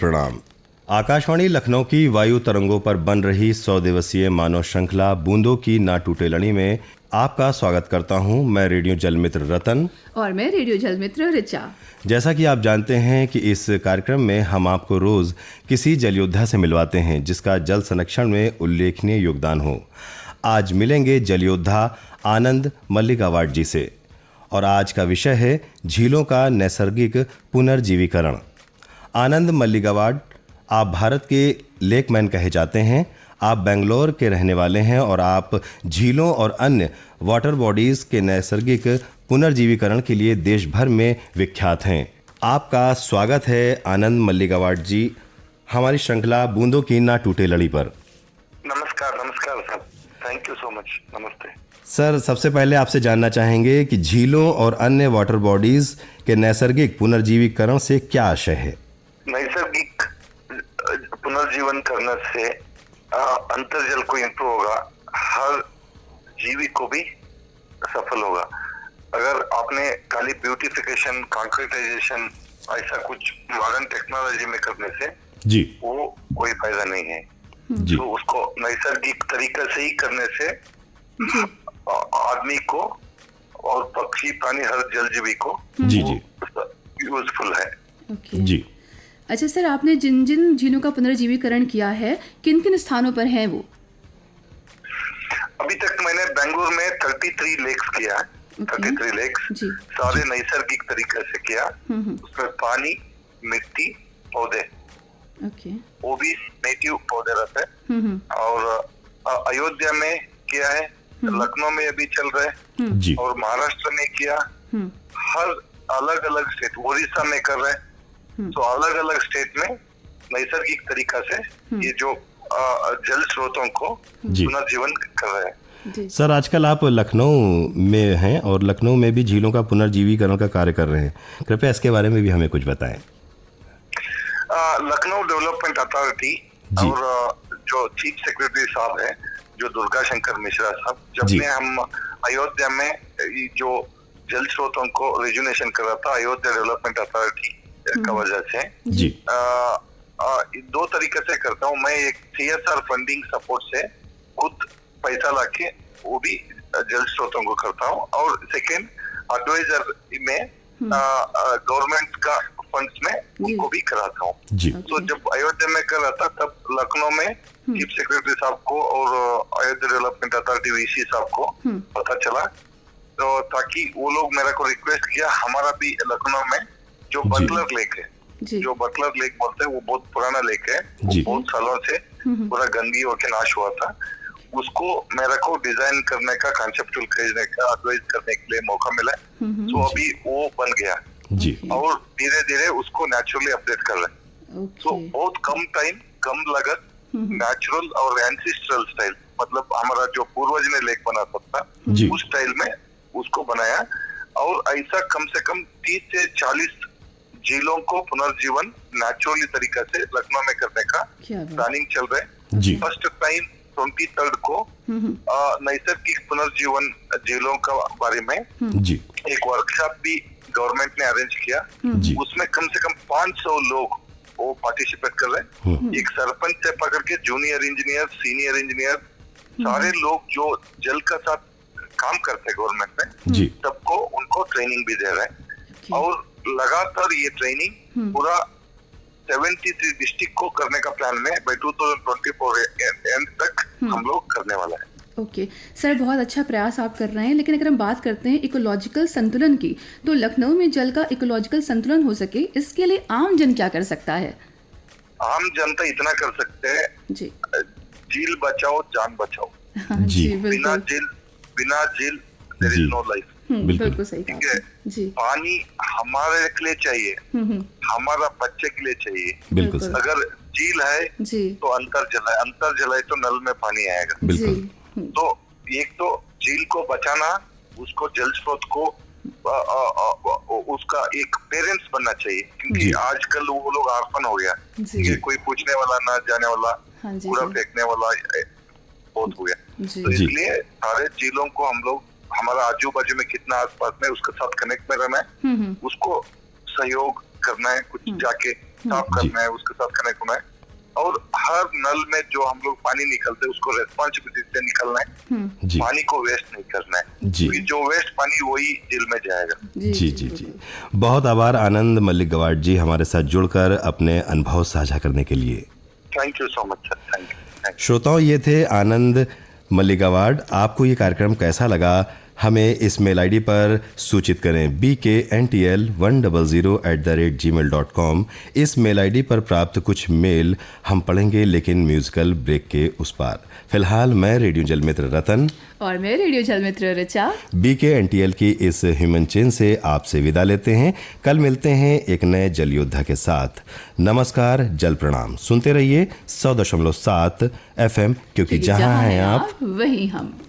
प्रणाम। आकाशवाणी लखनऊ की वायु तरंगों पर बन रही 100 दिवसीय मानव श्रृंखला बूंदों की ना टूटे लड़ी में आपका स्वागत करता हूं। मैं रेडियो जल मित्र रतन और मैं रेडियो जल मित्र ऋचा। जैसा कि आप जानते हैं कि इस कार्यक्रम में हम आपको रोज किसी जल योद्धा से मिलवाते हैं जिसका जल संरक्षण में उल्लेखनीय योगदान हो। आज मिलेंगे जल योद्धा आनंद मल्लिगावाड जी से और आज का विषय है झीलों का नैसर्गिक पुनर्जीवीकरण। आनंद मल्लिगावाड, आप भारत के लेकमैन कहे जाते हैं। आप बेंगलोर के रहने वाले हैं और आप झीलों और अन्य वाटर बॉडीज़ के नैसर्गिक पुनर्जीवीकरण के लिए देश भर में विख्यात हैं। आपका स्वागत है आनंद मल्लिगावाड जी हमारी श्रृंखला बूंदों की ना टूटे लड़ी पर। नमस्कार sir, thank you so much. नमस्ते सर, सबसे पहले आपसे जानना चाहेंगे कि झीलों और अन्य वाटर बॉडीज़ के नैसर्गिक पुनर्जीवीकरण से क्या आशय है? नैसर्गिक पुनर्जीवन करने से अंतर्जल को इम्प्रूव होगा, हर जीवी को भी सफल होगा। अगर आपने खाली ब्यूटिफिकेशन, कंक्रीटाइजेशन ऐसा कुछ मॉडर्न टेक्नोलॉजी में करने से जी वो कोई फायदा नहीं है जी तो उसको नैसर्गिक तरीके से ही करने से आदमी को और पक्षी प्राणी हर जल जीवी को जी यूजफुल है। ओके जी। अच्छा सर, आपने जिन जिन झीलों का पुनर्जीवीकरण किया है किन किन स्थानों पर है वो? अभी तक मैंने बेंगलुरु में 33 लेक्स किया है। 33 लेक्स जी। सारे नैसर्गिक तरीके से किया। उसमें पानी, मिट्टी, पौधे, ओके। वो भी नेटिव पौधे रहते हैं। और अयोध्या में किया है, लखनऊ में अभी चल रहे हैं जी और महाराष्ट्र में किया। हर अलग अलग स्टेट, उड़ीसा में कर रहे हैं। तो अलग अलग स्टेट में नैसर्गिक तरीका से ये जो जल स्रोतों को पुनर्जीवन कर रहे हैं। जी। सर, आजकल आप लखनऊ में हैं और लखनऊ में भी झीलों का पुनर्जीवीकरण का कार्य कर रहे हैं। कृपया इसके बारे में भी हमें कुछ बताएं। लखनऊ डेवलपमेंट अथॉरिटी और जो चीफ सेक्रेटरी साहब है, जो दुर्गा शंकर मिश्रा साहब, जब ने हम अयोध्या में जो जल स्रोतों को रिजुनेशन कर रहा था अयोध्या डेवलपमेंट अथॉरिटी का वजह से जी दो तरीके से करता हूँ मैं। एक CSR फंडिंग सपोर्ट से खुद पैसा लाके वो भी जल स्रोतों को करता हूँ, और सेकेंड एडवाइजर में गवर्नमेंट का फंड्स में उनको भी कराता हूँ। जी तो जब अयोध्या में कर रहा था तब लखनऊ में चीफ सेक्रेटरी साहब को और अयोध्या डेवलपमेंट अथॉरिटी VC साहब को पता चला, तो ताकि वो लोग मेरे को रिक्वेस्ट किया हमारा भी लखनऊ में जो बटलर लेक है, जो बटलर लेक बोलते हैं, वो बहुत पुराना लेक है। वो बहुत सालों से पूरा गंदगी होकर नाश हुआ था। उसको मेरे को डिजाइन करने का, कंसेप्चुअल खरीदने का, एडवाइज करने के लिए मौका मिला। तो अभी वो बन गया जी और धीरे धीरे उसको नेचुरली अपडेट कर रहे हैं। तो बहुत कम टाइम, कम लागत, नेचुरल और एंसिस्ट्रल स्टाइल, मतलब हमारा जो पूर्वज ने लेक बना सकता उस स्टाइल में उसको बनाया। और ऐसा कम से कम 30 से 40 झीलों को पुनर्जीवन नेचुरली तरीका से लखनऊ में करने का प्लानिंग चल रहा है। जी फर्स्ट टाइम 23 को नैसर्गिक पुनर्जीवन झीलों का बारे में जी एक वर्कशॉप भी गवर्नमेंट ने अरेंज किया। उसमें कम से कम 500 लोग वो पार्टिसिपेट कर रहे हैं। एक सरपंच से पकड़ के जूनियर इंजीनियर, सीनियर इंजीनियर, सारे लोग जो जल का साथ काम करते हैं गवर्नमेंट में, सबको उनको ट्रेनिंग भी दे रहे हैं। और लगातार ये ट्रेनिंग पूरा 73 डिस्ट्रिक्ट को करने का प्लान में बाय 2024 एंड तक हम लोग करने वाला है। ओके सर, बहुत अच्छा प्रयास आप कर रहे हैं। लेकिन अगर हम बात करते हैं इकोलॉजिकल संतुलन की, तो लखनऊ में जल का इकोलॉजिकल संतुलन हो सके, इसके लिए आम जन क्या कर सकता है? आम जनता इतना कर सकते हैं जी, झील बचाओ जान बचाओ। जी बिना झील देयर इज नो लाइफ। बिल्कुल सही ठीक कहा है। जी। पानी हमारे के लिए चाहिए, हमारा बच्चे के लिए चाहिए। बिल्कुल अगर झील है जी तो अंतर जल है तो नल में पानी आएगा। बिल्कुल। तो एक तो झील को बचाना, उसको जल स्रोत को उसका एक पेरेंट्स बनना चाहिए, क्योंकि आजकल वो लोग आर्फन हो गया, कोई पूछने वाला ना जाने वाला, कूड़ा फेंकने वाला बहुत हो गया। तो इसलिए सारे झीलों को हम लोग, हमारा आजू बाजू में कितना आसपास में, उसके साथ कनेक्ट में रहना है, उसको सहयोग करना है, कुछ जाके साफ करना है, उसके साथ कनेक्ट होना है। और हर नल में जो हम लोग पानी निकलते हैं उसको रेस्पॉन्सिबिलिटी से निकलना है, जी पानी को वेस्ट नहीं करना है, जी। क्योंकि जो वेस्ट पानी वही जेल में जाएगा। जी जी जी। बहुत आभार आनंद मल्लिक गवाड जी हमारे साथ जुड़कर अपने अनुभव साझा करने के लिए। Thank you so much sir, thank you. श्रोताओं, ये थे आनंद मल्लिक गवाड। आपको ये कार्यक्रम कैसा लगा हमें इस मेल आईडी पर सूचित करें bkntl100@gmail.com। इस मेल आईडी पर प्राप्त कुछ मेल हम पढ़ेंगे, लेकिन म्यूजिकल ब्रेक के उस पार। फिलहाल मैं रेडियो जलमित्र रतन और मैं रेडियो जलमित्र ऋचा BKNTL की इस ह्यूमन चेन से आपसे विदा लेते हैं। कल मिलते हैं एक नए जल योद्धा के साथ। नमस्कार, जल प्रणाम। सुनते रहिए 100.7 FM, क्योंकि जहां हैं आप वहीं हम।